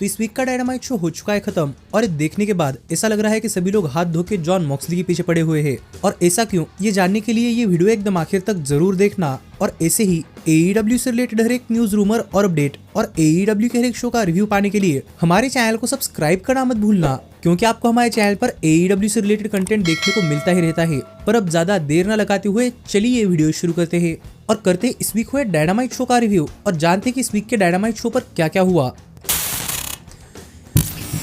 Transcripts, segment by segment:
तो इस वीक का डायनामाइट शो हो चुका है खत्म और ये देखने के बाद ऐसा लग रहा है कि सभी लोग हाथ धो के जॉन मॉक्सली के पीछे पड़े हुए हैं। और ऐसा क्यों, ये जानने के लिए ये वीडियो एकदम आखिर तक जरूर देखना। और ऐसे ही AEW से रिलेटेड हर एक न्यूज, रूमर और अपडेट और AEW के हर एक शो का रिव्यू पाने के लिए हमारे चैनल को सब्सक्राइब करना मत भूलना, क्योंकि आपको हमारे चैनल पर AEW से रिलेटेड कंटेंट देखने को मिलता ही रहता है। पर अब ज्यादा देर न लगाते हुए चलिए ये वीडियो शुरू करते हैं और करते हैं इस वीक हुए डायनामाइट शो का रिव्यू और जानते हैं कि इस वीक के डायनामाइट शो पर क्या क्या हुआ।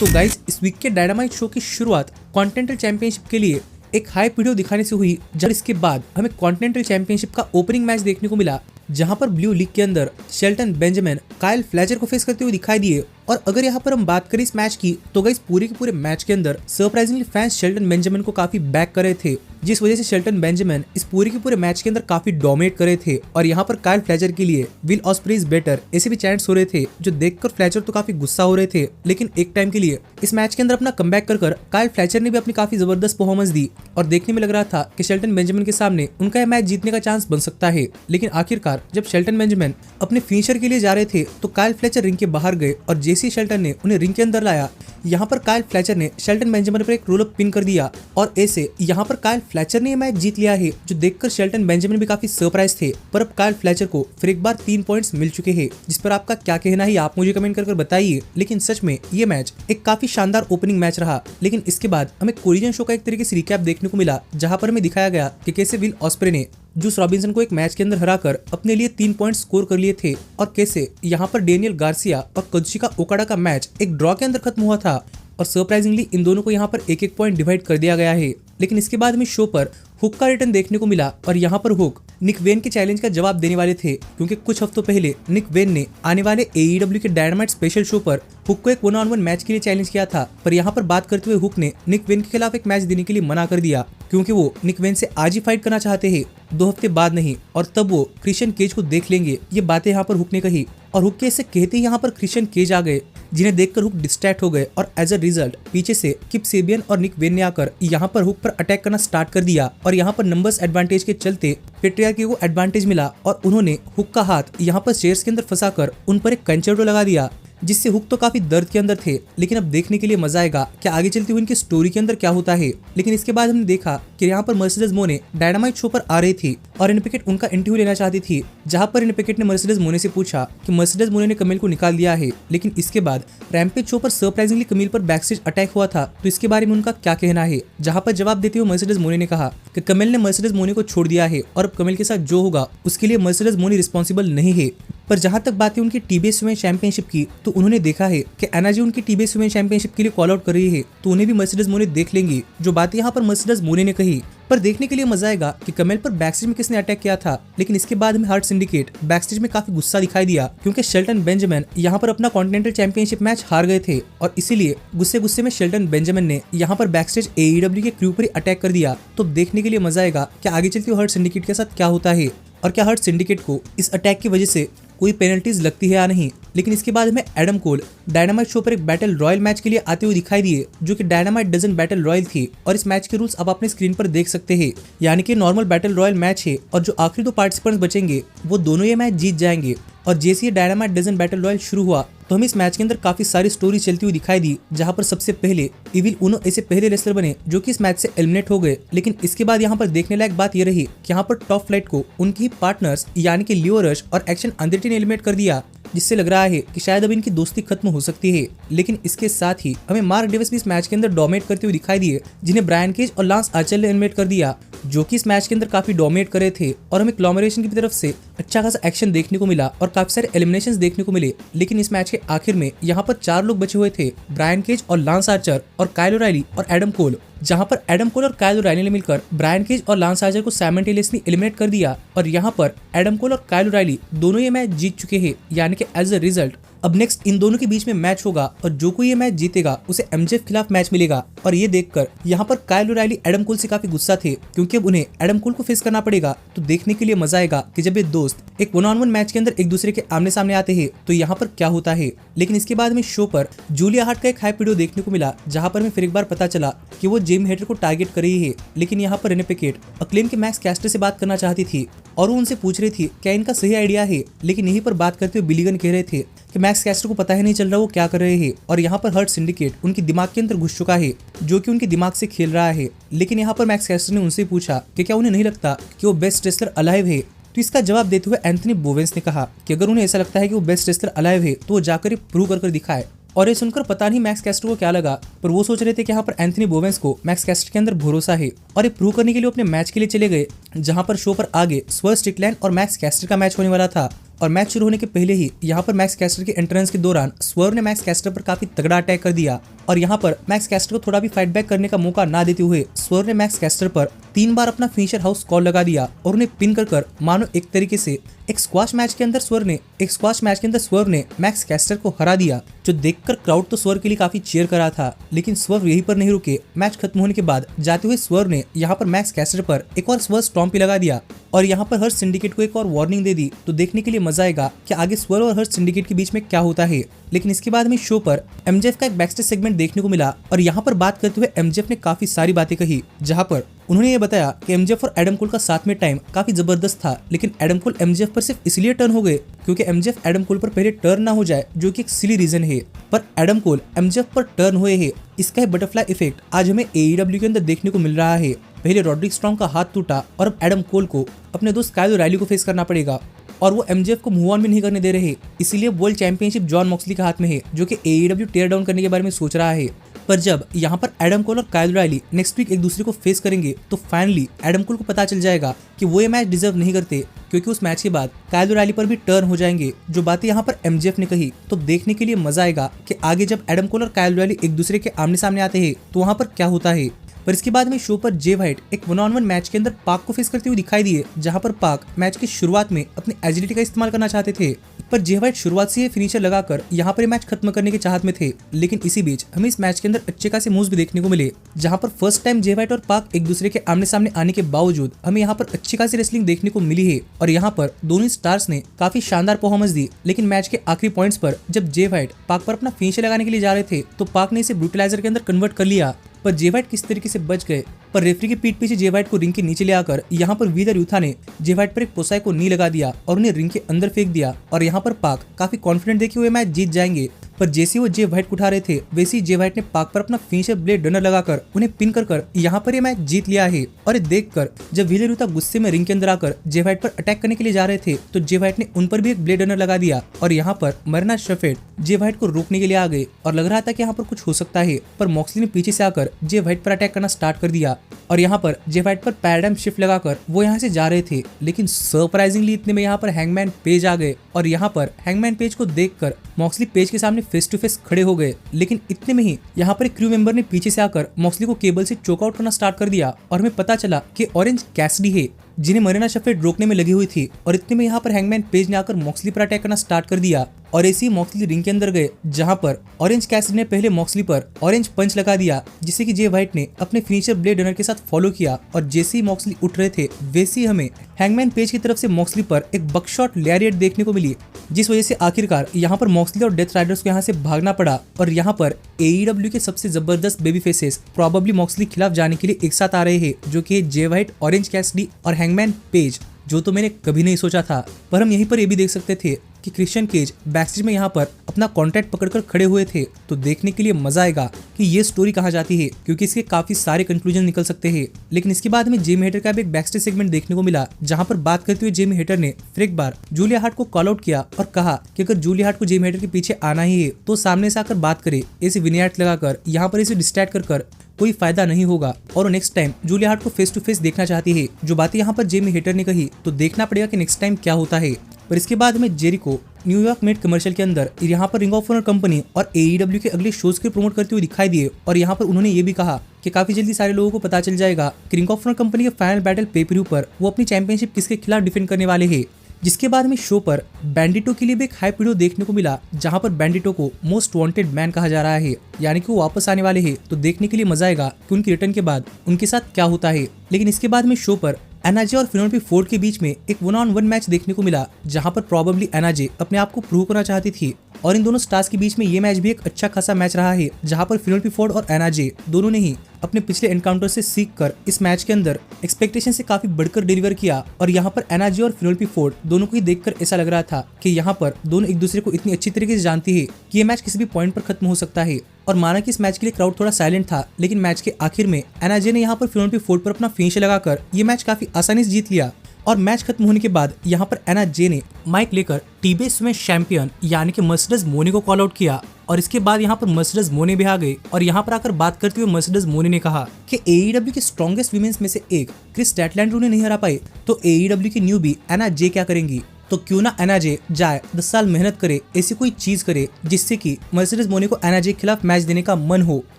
तो गाइस, इस वीक के डायनामाइट शो की शुरुआत कॉन्टिनेंटल चैंपियनशिप के लिए एक हाइप वीडियो दिखाने से हुई, जब इसके बाद हमें कॉन्टिनेंटल चैंपियनशिप का ओपनिंग मैच देखने को मिला, जहां पर ब्लू लीग के अंदर शेल्टन बेंजामिन काइल फ्लेचर को फेस करते हुए दिखाई दिए। और अगर यहाँ पर हम बात करें इस मैच की, तो गाइस पूरे के पूरे मैच के अंदर सरप्राइजिंगली फैंस शेल्टन बेंजामिन को काफी बैक कर रहे थे, जिस वजह से शेल्टन बेंजामिन इस पूरे के पूरे मैच के अंदर काफी डोमिनेट कर रहे थे। और यहाँ पर काइल फ्लेचर के लिए विल ऑस्प्रे इज बेटर ऐसे भी चैंट्स हो रहे थे, जो देखकर फ्लेचर तो काफी गुस्सा हो रहे थे। लेकिन एक टाइम के लिए इस मैच के अंदर अपना कमबैक कर काइल फ्लेचर ने भी अपनी काफी जबरदस्त परफॉर्मेंस दी और देखने में लग रहा था कि शेल्टन बेंजामिन के सामने उनका यह मैच जीतने का चांस बन सकता है। लेकिन आखिरकार जब शेल्टन बेंजामिन अपने फिनिशर के लिए जा रहे थे, तो काइल फ्लेचर रिंग के बाहर गए और जेसी शेल्टन ने उन्हें रिंग के अंदर लाया। यहाँ पर काइल फ्लेचर ने शेल्टन बेंजामिन पर एक रोल अप पिन कर दिया और ऐसे यहाँ पर काइल फ्लेचर ने यह मैच जीत लिया है, जो देखकर शेल्टन बेंजामिन भी काफी सरप्राइज थे। पर अब काइल फ्लेचर को फिर एक बार 3 पॉइंट्स मिल चुके हैं, जिस पर आपका क्या कहना है आप मुझे कमेंट कर बताइए। लेकिन सच में ये मैच एक काफी शानदार ओपनिंग मैच रहा। लेकिन इसके बाद हमें कोरियन शो का एक तरीके से रिकैप देखने को मिला, जहां पर हमें दिखाया गया कि कैसे विल ऑस्प्रे ने जूस रॉबिन्सन को एक मैच के अंदर हराकर अपने लिए 3 पॉइंट स्कोर कर लिए थे, और कैसे यहाँ पर डेनियल गार्सिया और काजुचिका ओकाडा का मैच एक ड्रॉ के अंदर खत्म हुआ था। और सरप्राइजिंगली इन दोनों को यहाँ पर एक पॉइंट डिवाइड कर दिया गया है। लेकिन इसके बाद हमें शो पर हुक का रिटर्न देखने को मिला और यहाँ पर हुक निक वेन के चैलेंज का जवाब देने वाले थे, क्योंकि कुछ हफ्तों पहले निक वेन ने आने वाले AEW के डायनामाइट स्पेशल शो पर हुक को एक 1-on-1 मैच के लिए चैलेंज किया था। पर यहाँ पर बात करते हुए हुक ने निक वेन के खिलाफ एक मैच देने के लिए मना कर दिया, क्योंकि वो निक वेन से आज ही फाइट करना चाहते हैं, 2 हफ्ते बाद नहीं, और तब वो क्रिश्चियन केज को देख लेंगे। ये बातें यहाँ पर हुक ने कही और हुक के ऐसे कहते ही यहाँ पर क्रिश्चियन केज आ गए, जिन्हें देखकर हुक डिस्ट्रैक्ट हो गए और एज अ रिजल्ट पीछे से किप सेबियन और निक वेन ने आकर यहाँ पर हुक पर अटैक करना स्टार्ट कर दिया। और यहाँ पर नंबर्स एडवांटेज के चलते पेट्रियार्की को एडवांटेज मिला और उन्होंने हुक का हाथ यहाँ पर चेयर्स के अंदर फंसाकर उन पर एक कंचर्टो लगा दिया, जिससे हुक तो काफी दर्द के अंदर थे। लेकिन अब देखने के लिए मजा आएगा कि आगे चलती हुई इनकी स्टोरी के अंदर क्या होता है। लेकिन इसके बाद हमने देखा कि यहाँ पर मर्सिडीज मोने डायनामाइट शो पर आ रही थी और इन पिकेट उनका इंटरव्यू लेना चाहती थी, जहां पर इन पिकेट ने मर्सिडीज मोने से पूछा कि मर्सिडीज मोने ने कमिल को निकाल दिया है। लेकिन इसके बाद रैम्पेज शो पर सरप्राइजिंगली कमिल पर बैकस्टेज अटैक हुआ था, तो इसके बारे में उनका क्या कहना है। जहां पर जवाब देते हुए मर्सिडीज मोने ने कहा कि कमिल ने मर्सिडीज मोने को छोड़ दिया है और अब कमिल के साथ जो होगा उसके लिए मर्सिडीज मोने रिस्पॉन्सिबल नहीं है। पर जहां तक बातें उनकी TBS वुमेन चैंपियनशिप की, तो उन्होंने देखा है कि एना जी उनकी TBS वुमेन चैंपियनशिप के लिए कॉल आउट कर रही है, तो उन्हें भी मर्सिडीज मोने देख लेंगी, जो बातें यहाँ पर मर्सिडीज मोने ने कही। पर देखने के लिए मजा आएगा कि कमेल पर बैकस्टेज में किसने अटैक किया था। लेकिन इसके बाद हमें हार्ट सिंडिकेट बैकस्टेज में काफी गुस्सा दिखाई दिया, क्योंकि शेल्टन बेंजामिन यहाँ पर अपना कॉन्टिनेंटल चैंपियनशिप मैच हार गए थे और इसीलिए गुस्से में शेल्टन बेंजामिन ने यहाँ पर बैकस्टेज AEW के क्रू पर ही अटैक कर दिया। तो देखने के लिए मजा आएगा कि आगे चलती हुई हार्ट सिंडिकेट के साथ क्या होता है और क्या हार्ट सिंडिकेट को इस अटैक की वजह से कोई पेनल्टीज लगती है या नहीं। लेकिन इसके बाद हमें एडम कोल डायनामाइट शो पर एक बैटल रॉयल मैच के लिए आते हुए दिखाई दिए, जो कि डायनामाइट डजन बैटल रॉयल थी। और इस मैच के रूल्स आप अपने स्क्रीन पर देख सकते हैं, यानी कि नॉर्मल बैटल रॉयल मैच है और जो आखिरी 2 पार्टिसिपेंट्स बचेंगे वो दोनों ये मैच जीत जाएंगे। और जैसे ही डायनामाइट डजन बैटल रॉयल शुरू हुआ, तो हमें इस मैच के अंदर काफी सारी स्टोरी चलती हुई दिखाई दी, जहां पर सबसे पहले इविल उनो ऐसे पहले रेसलर बने जो कि इस मैच से एलिमिनेट हो गए। लेकिन इसके बाद यहाँ पर देखने लायक बात यह रही कि यहाँ पर टॉप फ्लाइट को उनकी ही पार्टनर्स यानी कि लियो रश और एक्शन अंडरटी ने एलिमिनेट कर दिया, जिससे लग रहा है कि शायद अब इनकी दोस्ती खत्म हो सकती है। लेकिन इसके साथ ही हमें मार्क डेविस भी इस मैच के अंदर डोमिनेट करते हुए दिखाई दिए, जिन्हें ब्रायन केज और लांस आर्चर ने एलिमिनेट कर दिया, जो कि इस मैच के अंदर काफी डोमिनेट कर रहे थे। और हमें क्लॉमरेशन की तरफ से अच्छा खासा एक्शन देखने को मिला और काफी सारे एलिमिनेशंस देखने को मिले। लेकिन इस मैच के आखिर में यहाँ पर 4 लोग बचे हुए थे, ब्रायन केज और लांस आर्चर और काइल ओराइली और एडम कोल, जहां पर एडम कोल और काइल ओराइली ने मिलकर ब्रायन केज और लांस आर्चर को साइमल्टेनियसली एलिमिनेट कर दिया। और यहाँ पर एडम कोल और काइल ओराइली दोनों ये मैच जीत चुके हैं, यानी कि एज अ रिजल्ट अब नेक्स्ट इन दोनों के बीच में मैच होगा और जो कोई ये मैच जीतेगा उसे MJF खिलाफ मैच मिलेगा। और ये देखकर यहाँ पर काइल ओराइली एडम कोल से काफी गुस्सा थे, क्योंकि अब उन्हें एडम कोल को फेस करना पड़ेगा। तो देखने के लिए मजा आएगा कि जब ये दोस्त एक 1-on-1 मैच के अंदर एक दूसरे के आमने सामने आते हैं तो यहाँ पर क्या होता है। लेकिन इसके बाद हमें शो पर जूलिया हार्ट का एक हाइप वीडियो देखने को मिला, जहाँ पर हमें फिर एक बार पता चला कि वो जिम हेटर को टारगेट कर रही है। लेकिन यहाँ पर रेने पिकेट अक्लेम के मैक्स कैस्टर से बात करना चाहती थी और वो उनसे पूछ रही थी क्या इनका सही आइडिया है। लेकिन यहीं पर बात करते हुए बिलीगन कह रहे थे कि मैक्स मैक्स कैस्टर को पता ही नहीं चल रहा वो क्या कर रहे हैं और यहाँ पर हर्ट सिंडिकेट उनके दिमाग के अंदर घुस चुका है जो कि उनके दिमाग से खेल रहा है। लेकिन यहाँ पर मैक्स कैस्टर ने उनसे पूछा कि क्या उन्हें नहीं लगता कि वो बेस्ट रेसलर अलाइव है। तो इसका जवाब देते हुए एंथनी बोवेंस ने कहा कि अगर उन्हें ऐसा लगता है कि वो बेस्ट रेसलर अलाइव है तो वो जाकर प्रूव कर दिखाए। और ये सुनकर पता नहीं मैक्स कैस्टर को क्या लगा, पर वो सोच रहे थे कि यहाँ पर एंथनी बोवेंस को मैक्स कैस्टर के अंदर भरोसा है और ये प्रूव करने के लिए अपने मैच के लिए चले गए, जहां पर शो पर आगे स्वर्र स्ट्रिकलैंड और मैक्स कैस्टर का मैच होने वाला था। और मैच शुरू होने के पहले ही यहाँ पर मैक्स कैस्टर के एंट्रेंस के दौरान स्वर्व ने मैक्स कैस्टर पर काफी तगड़ा अटैक कर दिया और यहाँ पर मैक्स कैस्टर को थोड़ा भी फाइट बैक करने का मौका ना देते हुए स्वर्व ने मैक्स कैस्टर पर 3 बार अपना फिनिशर हाउस कॉल लगा दिया और उन्हें पिन कर मानो एक तरीके से एक स्क्वाश मैच के अंदर स्वर्व ने मैक्स कैस्टर को हरा दिया, जो देखकर क्राउड तो स्वर्व के लिए काफी चीयर करा था। लेकिन स्वर्व यहीं पर नहीं रुके। मैच खत्म होने के बाद जाते हुए स्वर्व ने यहाँ पर मैक्स कैस्टर पर एक और स्वर्व स्टॉम्प भी लगा दिया और यहाँ पर हर्ट सिंडिकेट को एक और वार्निंग दे दी। तो देखने के लिए मजा आएगा कि आगे स्वर्व और हर्ट सिंडिकेट के बीच में क्या होता है। लेकिन इसके बाद में शो पर एमजेएफ का एक बैकस्टेज सेगमेंट देखने को मिला और यहाँ पर बात करते हुए एमजेएफ ने काफी सारी बातें कही, जहाँ पर उन्होंने ये बताया कि एमजेएफ और एडम कोल का साथ में टाइम काफी जबरदस्त था, लेकिन एडम कोल एमजेएफ पर सिर्फ इसलिए टर्न हो गए क्योंकि एमजेएफ एडम कोल पर पहले टर्न ना हो जाए, जो कि एक सिली रीजन है। पर एडम कोल एमजेएफ पर टर्न हुए हैं। इसका है बटरफ्लाई इफेक्ट आज हमें एईडब्ल्यू के अंदर देखने को मिल रहा है। पहले रॉड्रिक स्ट्रॉन्ग का हाथ टूटा और अब एडम कोल को अपने दोस्त कायल ओराइली को फेस करना पड़ेगा और वो एमजेएफ को मूव ऑन भी नहीं करने दे रहे। इसीलिए वर्ल्ड चैंपियनशिप जॉन मॉक्सली के हाथ में है, जो कि एईडब्ल्यू टेयर डाउन करने के बारे में सोच रहा है। पर जब यहाँ पर एडम कोल और कायल ओराइली नेक्स्ट वीक एक दूसरे को फेस करेंगे तो फाइनली एडम कोल को पता चल जाएगा कि वो ये मैच डिजर्व नहीं करते, क्योंकि उस मैच के बाद कायल ओराइली पर भी टर्न हो जाएंगे। जो बातें यहाँ पर एमजेएफ ने कही तो देखने के लिए मजा आएगा कि आगे जब एडम कोल और कायल ओराइली एक दूसरे के आमने सामने आते हैं तो वहाँ पर क्या होता है। पर इसके बाद में शो पर जे व्हाइट एक 1-on-1 मैच के अंदर पाक को फेस करते हुए दिखाई दिए, जहां पर पाक मैच की शुरुआत में अपनी एजिलिटी का इस्तेमाल करना चाहते थे, पर जे व्हाइट शुरुआत से ही फिनिशर लगाकर यहाँ पर मैच खत्म करने के चाहत में थे। लेकिन इसी बीच हमें इस मैच के अंदर अच्छे खासे मूव्स भी देखने को मिले, जहां पर फर्स्ट टाइम जे व्हाइट और पाक एक दूसरे के आमने सामने आने के बावजूद हमें यहाँ पर अच्छी खासी रेसलिंग देखने को मिली है और यहाँ पर दोनों स्टार्स ने काफी शानदार परफॉर्मेंस दी। लेकिन मैच के आखिरी पॉइंट्स पर जब जे व्हाइट पाक पर अपना फिनिशर लगाने के लिए जा रहे थे तो पाक ने इसे ब्रूटलाइजर के अंदर कन्वर्ट कर लिया, पर जे व्हाइट किस तरीके से बच गए। पर रेफरी के पीठ पीछे जे व्हाइट को रिंग के नीचे ले आकर यहाँ पर वीदर यूथा ने जे व्हाइट पर एक पोसाई को नी लगा दिया और उन्हें रिंग के अंदर फेंक दिया और यहाँ पर पाक काफी कॉन्फिडेंट देखे हुए मैच जीत जाएंगे। पर जैसे वो जे व्हाइट को उठा रहे थे वैसे ही जे व्हाइट ने पाक पर अपना फिनिशर ब्लेड रनर लगाकर उन्हें पिन कर यहाँ पर ये मैच जीत लिया है। और ये देखकर जब वीदर यूथा गुस्से में रिंग के अंदर आकर जे व्हाइट पर अटैक करने के लिए जा रहे थे तो जे व्हाइट ने उन पर भी एक ब्लेड रनर लगा दिया और यहाँ पर मरना शेफर्ड जे व्हाइट को रोकने के लिए आ गए और लग रहा था कि यहाँ पर कुछ हो सकता है, पर मॉक्सली ने पीछे से आकर जे व्हाइट पर अटैक करना स्टार्ट कर दिया और यहाँ पर जे व्हाइट पर पैराडाइम शिफ्ट लगाकर वो यहाँ से जा रहे थे। लेकिन सरप्राइजिंगली इतने में यहाँ पर हैंगमैन पेज आ गए और यहाँ पर हैंगमैन पेज को देखकर मॉक्सली पेज के सामने फेस टू फेस खड़े हो गए। लेकिन इतने में ही यहाँ पर एक क्रू मेंबर ने पीछे से आकर मॉक्सली को केबल से चोकआउट करना स्टार्ट कर दिया और हमें पता चला कि ऑरेंज कैसिडी है जिन्हें मरीना शेफर्ड रोकने में लगी हुई थी। और इतने में यहाँ पर हैंगमैन पेज ने आकर मॉक्सली पर अटैक करना स्टार्ट कर दिया और ऐसे ही मॉक्सली रिंग के अंदर गए, जहां पर ऑरेंज कैसिडी ने पहले मॉक्सली पर ऑरेंज पंच लगा दिया, जिसे कि जे व्हाइट ने अपने फिनिशर ब्लेड रनर के साथ फॉलो किया। और जैसे ही मॉक्सली उठ रहे थे वैसे ही हमें हैंगमैन पेज की तरफ से मॉक्सली पर एक बकशॉट लैरिएट देखने को मिली, जिस वजह से आखिरकार यहाँ पर मॉक्सली और डेथ राइडर्स को यहाँ से भागना पड़ा। और यहाँ पर एईडब्ल्यू के सबसे जबरदस्त बेबी फेसेस प्रॉबेबली मॉक्सली खिलाफ जाने के लिए एक साथ आ रहे हैं, जो कि जे व्हाइट, ऑरेंज कैसिडी और हैंगमैन पेज, जो तो मैंने कभी नहीं सोचा था। पर हम यहीं पर ये भी देख सकते थे कि क्रिश्चियन केज बैकस्टेज में यहाँ पर अपना कॉन्ट्रैक्ट पकड़कर खड़े हुए थे। तो देखने के लिए मजा आएगा कि ये स्टोरी कहाँ जाती है, क्योंकि इसके काफी सारे कंक्लूजन निकल सकते हैं। लेकिन इसके बाद में जेमी हेटर का भी एक बैकस्टेज सेगमेंट देखने को मिला, जहाँ पर बात करते हुए जेमी हेटर ने फिर एक बार जूलिया हार्ट को कॉल आउट किया और कहा कि अगर जूलिया हार्ट को जेमी हेटर के पीछे आना ही है तो सामने से आकर बात करे, ऐसे विनियार्ड लगाकर यहाँ पर इसे डिस्ट्रैक्ट कर कोई फायदा नहीं होगा। और नेक्स्ट टाइम जूलिया हार्ट को फेस टू फेस देखना चाहती है। जो बातें यहाँ पर जेमी हेटर ने कही तो देखना पड़ेगा कि नेक्स्ट टाइम क्या होता है। पर इसके बाद में जेरिको न्यूयॉर्क मेड कमर्शियल के अंदर यहाँ पर रिंग ऑफ ऑनर कंपनी और एईडब्ल्यू के अगले शोज के प्रमोट करते हुए दिखाई दिए। और यहाँ पर उन्होंने ये भी कहा कि काफी जल्दी सारे लोगों को पता चल जाएगा कि रिंग ऑफ ऑनर कंपनी के फाइनल बैटल पेपरू पर वो अपनी चैंपियनशिप किसके खिलाफ डिफेंड करने वाले हैं। जिसके बाद में शो पर बैंडिटो के लिए भी एक हाइप वीडियो देखने को मिला, जहां पर बैंडिटो को मोस्ट वांटेड मैन कहा जा रहा है, यानी कि वो वापस आने वाले हैं। तो देखने के लिए मजा आएगा कि उनकी रिटर्न के बाद उनके साथ क्या होता है। लेकिन इसके बाद में शो पर एनाजे और फिनोपेनी फोर्ड के बीच में एक 1-on-1 मैच देखने को मिला, जहां पर प्रॉबेबली एनाजे अपने आप को प्रूव करना चाहती थी और इन दोनों स्टार्स के बीच में ये मैच भी एक अच्छा खासा मैच रहा है, जहां पर फिनोलेपी फोर्ड और एनआरजे दोनों ने ही अपने पिछले एनकाउंटर से सीख कर इस मैच के अंदर एक्सपेक्टेशन से काफी बढ़कर डिलीवर किया। और यहाँ पर एनआरजे और फिनोलेपी फोर्ड दोनों को ही देखकर ऐसा लग रहा था कि यहाँ पर दोनों एक दूसरे को इतनी अच्छी तरीके से जानती है कि ये मैच किसी भी पॉइंट पर खत्म हो सकता है। और माना कि इस मैच के लिए क्राउड थोड़ा साइलेंट था, लेकिन मैच के आखिर में एनआरजे ने यहाँ पर फिनोलेपी फोर्ड पर अपना फिनिशर लगाकर ये मैच काफी आसानी से जीत लिया। और मैच खत्म होने के बाद यहाँ पर एनआरजे ने माइक लेकर टीबीएस में चैंपियन यानी कि मर्सिडीज मोने को कॉल आउट किया। और इसके बाद यहाँ पर मर्सिडीज मोने भी आ गए और यहाँ पर आकर बात करते हुए मर्सिडीज मोने ने कहा कि एईडब्ल्यू के स्ट्रॉन्गेस्ट वीमेंस में से एक क्रिस स्टैटलैंड उन्हें नहीं हरा पाए, तो एईडब्ल्यू की न्यूबी एनआरजे क्या करेंगी। तो क्यों ना एनआरजे जाए 10 साल मेहनत करे, ऐसी कोई चीज करे जिससे कि मर्सिडीज मोने को एनआरजे के खिलाफ मैच देने का मन हो।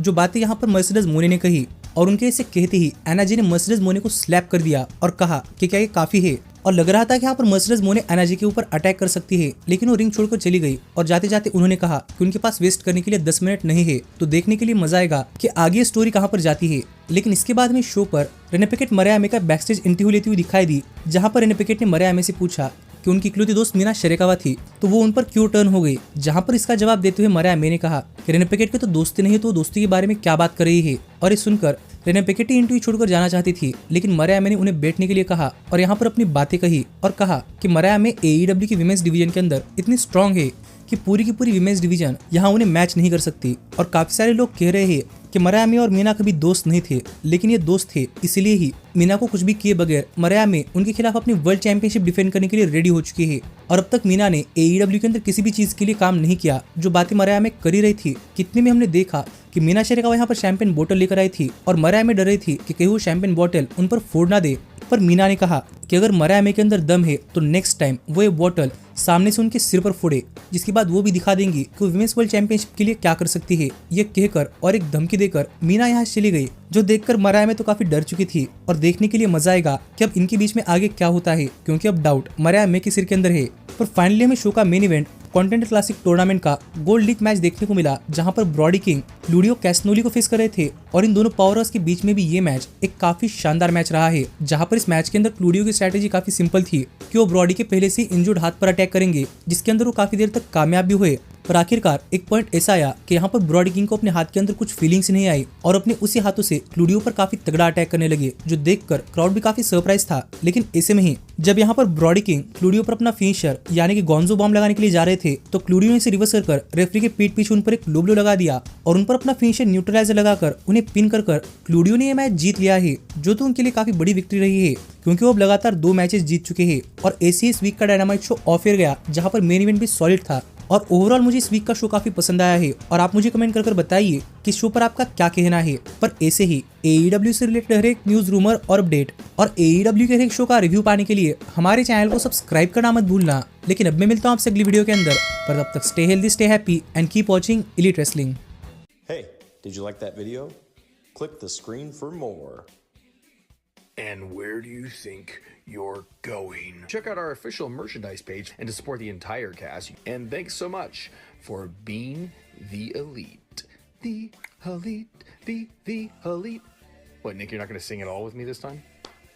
जो बातें यहाँ पर मर्सिडीज मोने ने कही और उनके इसे कहते ही एनआरजे ने मर्सिडीज मोने को स्लैप कर दिया और कहा कि क्या ये काफी है। और लग रहा था कि यहाँ पर मर्सिडीज मोने एनआरजे के ऊपर अटैक कर सकती है, लेकिन वो रिंग छोड़कर चली गई। और जाते जाते उन्होंने कहा कि उनके पास वेस्ट करने के लिए 10 मिनट नहीं है, तो देखने के लिए मजा आएगा कि आगे स्टोरी कहाँ पर जाती है। लेकिन इसके बाद में शो पर रेने पैकेट मरिया आमे का बैकस्टेज इंटरव्यू लेती हुई दिखाई दी, जहाँ पर रेने पैकेट ने मरिया आमे से पूछा कि उनकी इकलौती दोस्त मीना शेरेकावा थी, तो वो उन पर क्यों टर्न हो गई। जहां पर इसका जवाब देते हुए मरिया आमे ने कहा कि रेने पैकेट के तो दोस्ती नहीं है, तो दोस्ती के बारे में क्या बात कर रही है। और ये सुनकर रेने पैकेट ही इंटरव्यू छोड़कर जाना चाहती थी, लेकिन मरिया आमे ने उन्हें बैठने के लिए कहा और यहाँ पर अपनी बातें कही और कहा कि मरिया आमे एईडब्ल्यू की विमेंस डिवीजन के अंदर इतनी स्ट्रांग है कि पूरी की पूरी विमेंस डिवीजन यहाँ उन्हें मैच नहीं कर सकती। और काफी सारे लोग कह रहे हैं कि मरिया आमे और मीना कभी दोस्त नहीं थे, लेकिन ये दोस्त थे, इसलिए ही मीना को कुछ भी किए बगैर मरिया आमे उनके खिलाफ अपनी वर्ल्ड चैंपियनशिप डिफेंड करने के लिए रेडी हो चुकी है। और अब तक मीना ने एईडब्ल्यू के अंदर किसी भी चीज के लिए काम नहीं किया। जो बातें मरिया आमे कर ही रही थी, कितने में हमने देखा कि मीना शेरेकावा यहाँ पर शैंपेन बोतल लेकर आई थी और मरिया आमे डर रही थी कि कहीं वो शैंपेन बोतल उन पर फोड़ ना दे। पर मीना ने कहा कि अगर मरिया आमे के अंदर दम है तो नेक्स्ट टाइम वो ये बोतल सामने से उनके सिर पर फोड़े, जिसके बाद वो भी दिखा देंगी कि वो विमेंस वर्ल्ड चैंपियनशिप के लिए क्या कर सकती है। ये कहकर और एक धमकी देकर मीना यहाँ चली गई, जो देखकर मरिया आमे तो काफी डर चुकी थी। और देखने के लिए मजा आएगा कि अब इनके बीच में आगे क्या होता है, क्योंकि अब डाउट मरिया आमे के सिर के अंदर है। पर फाइनली हमें शो का main event continental classic tournament का गोल्ड लीग मैच देखने को मिला, जहां पर ब्रॉडी किंग क्लूडियो कैस्नोली को फेस कर रहे थे। और इन दोनों पावरर्स के बीच में भी ये मैच एक काफी शानदार मैच रहा है, जहां पर इस मैच के अंदर क्लूडियो की स्ट्रैटेजी काफी सिंपल थी कि वो ब्रॉडी के पहले से इंजर्ड हाथ पर अटैक करेंगे, जिसके अंदर वो काफी देर तक कामयाब भी हुए। पर आखिरकार एक पॉइंट ऐसा आया कि यहाँ पर ब्रॉडी किंग को अपने हाथ के अंदर कुछ फीलिंग्स नहीं आई और अपने उसी हाथों से क्लूडियो पर काफी तगड़ा अटैक करने लगे, जो देखकर क्राउड भी काफी सरप्राइज था। लेकिन ऐसे में ही जब यहाँ पर ब्रॉडी किंग क्लूडियो पर अपना फिनिशर यानी कि गोंजो बॉम्ब लगाने के लिए जा रहे थे, तो क्लूडियो ने इसे रिवर्स कर रेफरी के पीठ पीछे उन पर एक लो ब्लो लगा दिया और उन पर अपना फिनिशर न्यूट्रलाइजर लगाकर उन्हें पिन कर क्लूडियो ने यह मैच जीत लिया है, जो तो उनके लिए काफी बड़ी विक्ट्री रही है, क्योंकि वो अब लगातार 2 मैचेस जीत चुके हैं। और ऐसे इस वीक का डायनामाइट शो ऑफ एयर गया, जहां पर मेन इवेंट भी सॉलिड था। और ओवरऑल मुझे इस वीक का शो काफी पसंद आया है और आप मुझे कमेंट कर बताइए कि शो पर आपका क्या कहना है। पर ऐसे ही एईडब्ल्यू से रिलेटेड हर एक न्यूज, रूमर और अपडेट और एईडब्ल्यू के हर एक शो का रिव्यू पाने के लिए हमारे चैनल को सब्सक्राइब करना मत भूलना। लेकिन अब मैं मिलता हूँ आपसे अगली वीडियो के अंदर, पर तब तक stay healthy, stay happy and keep watching elite wrestling. Hey, did you like that video? Click the screen for more. And where do you think you're going? Check out our official merchandise page and to support the entire cast. And thanks so much for being the elite. The elite, the elite. What, Nick, you're not going to sing it all with me this time?